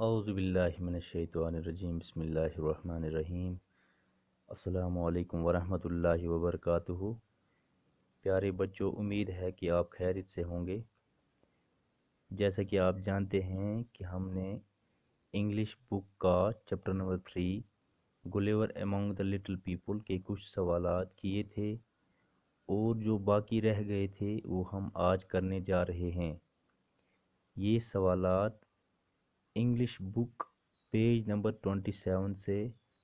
اعوذ باللہ من الشیطان الرجیم بسم اللہ الرحمن الرحیم السلام علیکم ورحمۃ اللہ وبرکاتہ۔ پیارے بچوں، امید ہے کہ آپ خیریت سے ہوں گے۔ جیسا کہ آپ جانتے ہیں کہ ہم نے انگلش بک کا chapter number 3 Gulliver among the little people کے کچھ سوالات کیے تھے، اور جو باقی رہ گئے تھے وہ ہم آج کرنے جا رہے ہیں۔ یہ سوالات انگلش بک پیج نمبر 27 سے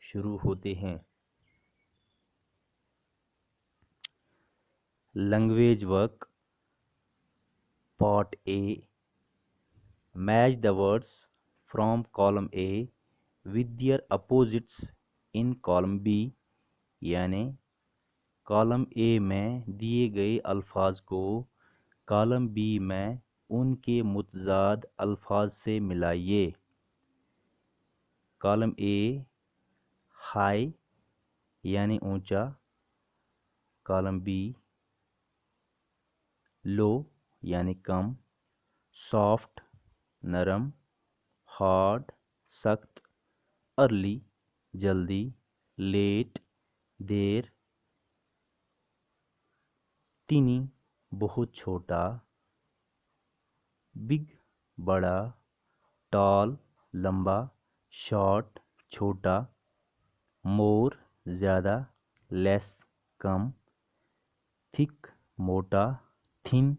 شروع ہوتے ہیں۔ Language work part A, match the words from column A with their opposites in column B, یعنی کالم اے میں دیے گئے الفاظ کو کالم بی میں ان کے متضاد الفاظ سے ملائیے۔ کالم اے ہائی یعنی اونچا، کالم بی لو یعنی کم، سافٹ نرم، ہارڈ سخت، ارلی جلدی، لیٹ دیر، ٹینی بہت چھوٹا، بگ بڑا، ٹال لمبا، شارٹ چھوٹا، مور زیادہ، لیس کم، تھک موٹا، تھن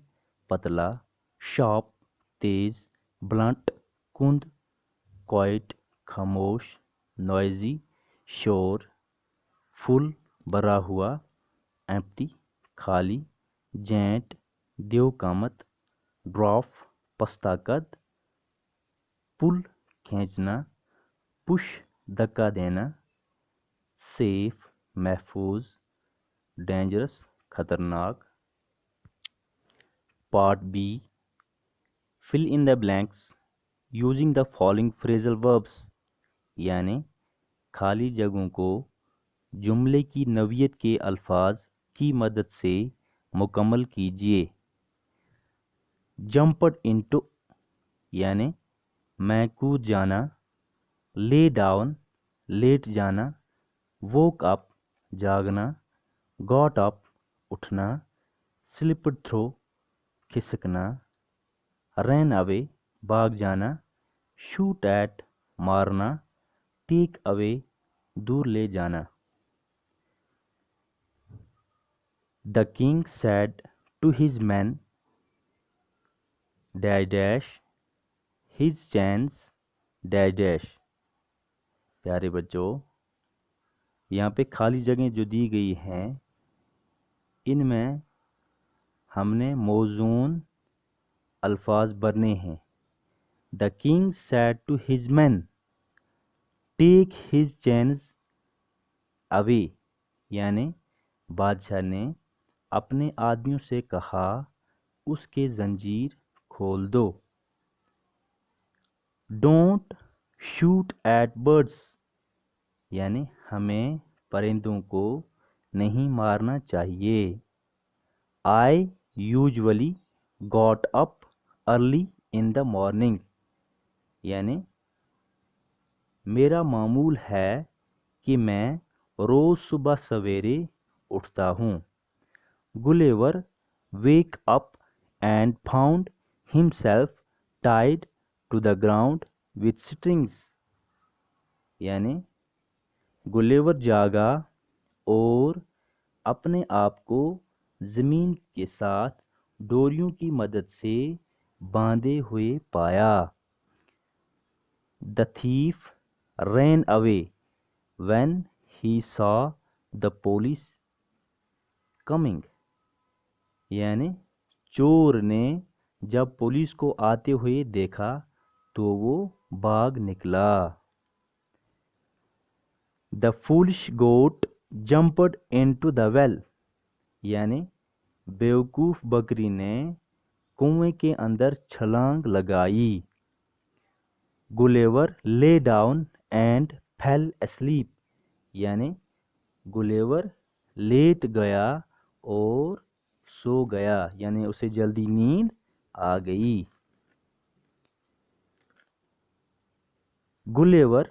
پتلا، شارپ تیز، بلنٹ کند، کوائٹ خاموش، نوائزی شور، فل بھرا ہوا، ایمپٹی خالی، جینٹ دیو کامت، ڈراف پستہ قد، پل کھینچنا، پش دھکا دینا، سیف محفوظ، ڈینجرس خطرناک۔ Part B, fill in the blanks using the following phrasal verbs, یعنی خالی جگہوں کو جملے کی نوعیت کے الفاظ کی مدد سے مکمل کیجیے۔ جمپڈ انٹو یعنی میں کود جانا، لے ڈاؤن لیٹ جانا، ووک اپ جاگنا، گاٹ اپ اٹھنا، سلپڈ تھرو کھسکنا، رین اوے بھاگ جانا، شوٹ ایٹ مارنا، ٹیک اوے دور لے جانا۔ The king said to his men dash dash his chains dash dash. پیارے بچوں، یہاں پہ خالی جگہیں جو دی گئی ہیں ان میں ہم نے موزون الفاظ بھرنے ہیں۔ The king said to his men take his chains away, یعنی بادشاہ نے اپنے آدمیوں سے کہا اس کے زنجیر کھول دو۔ ڈونٹ شوٹ ایٹ برڈس، یعنی ہمیں پرندوں کو نہیں مارنا چاہیے۔ I usually got up early in the morning, یعنی میرا معمول ہے کہ میں روز صبح سویرے اٹھتا ہوں۔ Gulliver woke up and found himself tied to the ground with strings, یعنی گلیور جاگا اور اپنے آپ کو زمین کے ساتھ ڈوریوں کی مدد سے باندھے ہوئے پایا۔ دا تھیف رین اوے وین ہی سا دا پولیس کمنگ، یعنی چور نے جب پولیس کو آتے ہوئے دیکھا تو وہ بھاگ نکلا۔ The foolish goat jumped into the well, یعنی بیوقوف بکری نے کنویں کے اندر چھلانگ لگائی۔ گلیور lay down and feel asleep, یعنی گلیور لیٹ گیا اور سو گیا، یعنی اسے جلدی نیند آ گئی۔ Gulliver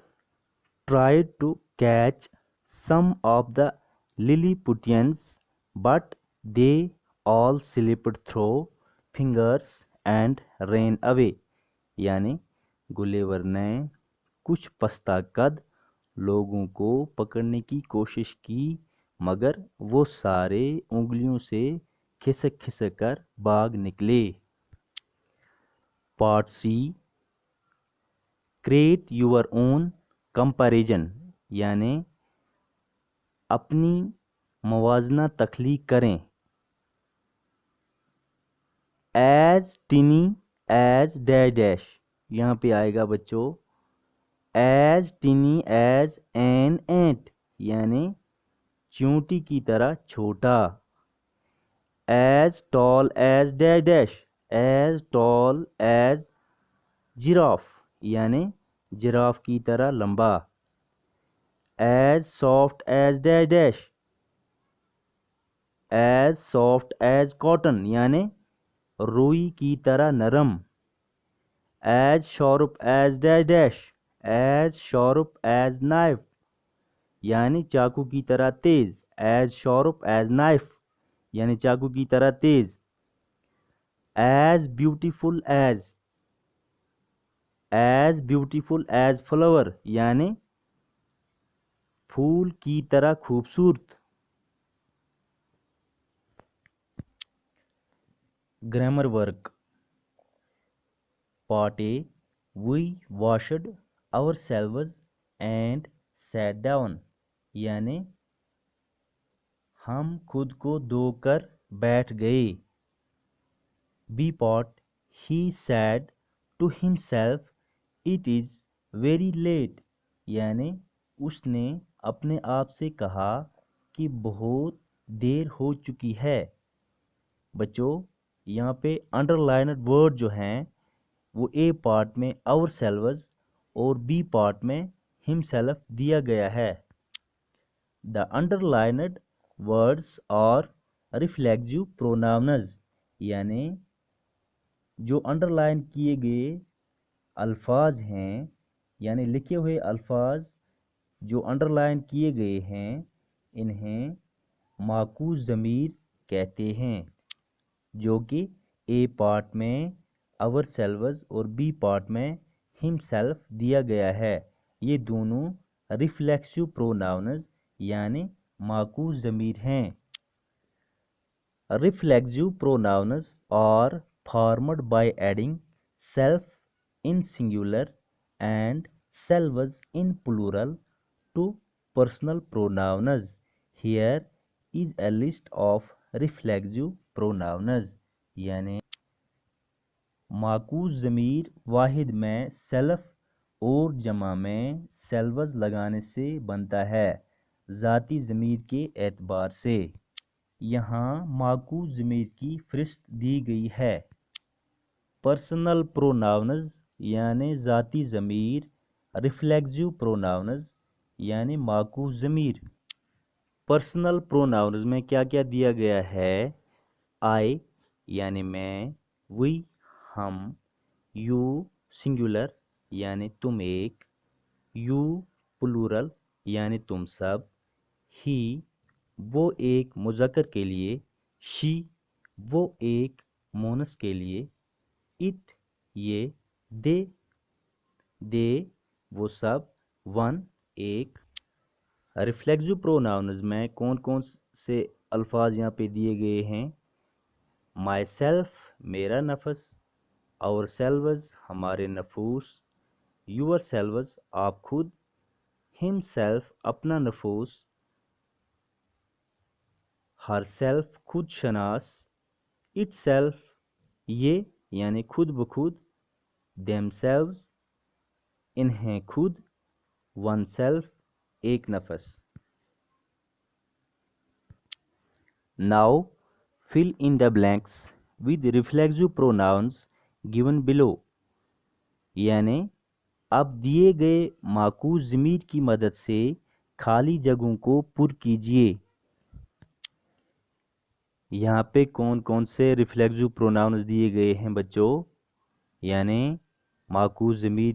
tried to catch some of the Lilliputians, but they all slipped through fingers and ran away. یعنی گلیور نے کچھ پستہ قد لوگوں کو پکڑنے کی کوشش کی مگر وہ سارے انگلیوں سے کھسک کھسک کر بھاگ نکلے. Part C create your own comparison یعنی اپنی موازنہ تخلیق کریں. As tiny as dash dash یہاں پہ آئے گا بچوں ایز ٹینی ایز این اینٹ یعنی چیونٹی کی طرح چھوٹا. ایز ٹال ایز ڈیش ڈیش ایز ٹال ایز جراف یعنی جراف کی طرح لمبا. As soft as dash dash as soft as cotton یعنی روئی کی طرح نرم. As sharp as dash dash as sharp as knife یعنی چاقو کی طرح تیز. ایز شارپ ایز نائف یعنی چاقو کی طرح تیز. ایز بیوٹیفل ایز فلاور یعنی پھول کی طرح خوبصورت. Grammar work. Part A we washed ourselves and sat down یعنی ہم خود کو دھو کر بیٹھ گئے. B part he said to himself it is very late یعنی اس نے اپنے آپ سے کہا کہ بہت دیر ہو چکی ہے. بچوں یہاں پہ انڈر لائنڈ ورڈ جو ہیں وہ اے پارٹ میں آور سیلوز اور بی پارٹ میں ہم سیلف دیا گیا ہے. The underlined words are reflexive pronouns یعنی جو انڈر لائن کیے گئے الفاظ ہیں یعنی لکھے ہوئے الفاظ جو انڈر لائن کیے گئے ہیں انہیں معکوس ضمیر کہتے ہیں جو کہ اے پارٹ میں آور سیلوز اور بی پارٹ میں ہم سیلف دیا گیا ہے. یہ دونوں ریفلیکسو پروناؤنز یعنی معکوس ضمیر ہیں. Reflexive pronouns are formed by adding self in singular and selves in plural to personal pronouns. Here is a list of reflexive pronouns یعنی معکوس ضمیر واحد میں سیلف اور جمع میں سیلوز لگانے سے بنتا ہے ذاتی ضمیر کے اعتبار سے. یہاں معکوس ضمیر کی فہرست دی گئی ہے. پرسنل پروناؤنز یعنی ذاتی ضمیر. ریفلیکسو پروناؤنز یعنی معکوس ضمیر. پرسنل پروناؤنز میں کیا کیا دیا گیا ہے؟ آئی یعنی میں، وی ہم، یو سنگولر یعنی تم ایک، یو پلورل یعنی تم سب، ہی وہ ایک مذکر کے لیے، شی وہ ایک مونس کے لیے، اٹ یہ، دے وہ سب، ون ایک. ریفلیکسو پروناؤنز میں کون کون سے الفاظ یہاں پہ دیے گئے ہیں؟ مائی سیلف میرا نفس، آور سیلوز ہمارے نفوس، یور سیلوز آپ خود، ہم سیلف اپنا نفوس، ہر سیلف خود شناس، اٹ سیلف یہ یعنی خود بخود، دیم سیلوز انہیں خود، ون سیلف ایک نفس. Now fill in the blanks with reflexive pronouns given below یعنی اب دیے گئے معکوس ضمیر کی مدد سے خالی جگہوں کو پر کیجیے. یہاں پہ کون کون سے ریفلیکسو پروناؤنز دیے گئے ہیں بچوں؟ یعنی معکوس ضمیر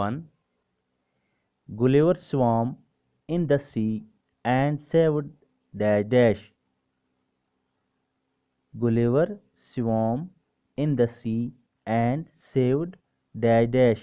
1, Gulliver swam in the sea and saved dash dash. Gulliver swam in the sea and saved dash dash.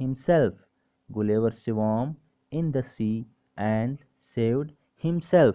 himself. Gulliver swam in the sea and saved himself.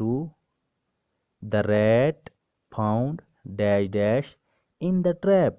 2, The rat found dash dash in the trap.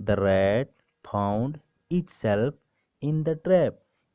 The rat found itself in the trap.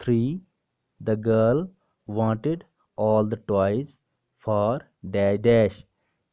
3, The girl wanted all the toys for dash dash.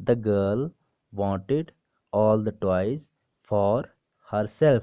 The girl wanted all the toys for herself.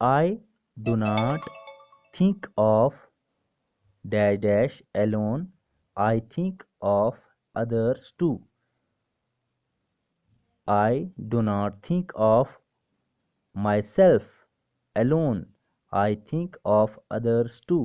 I do not think of dash dash alone. I think of others too. I do not think of myself alone. I think of others too.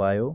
5,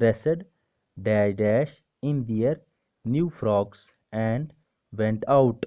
dressed dash dash in their new frocks and went out.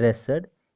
dressed,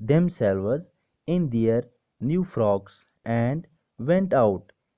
themselves in their new frocks and went out.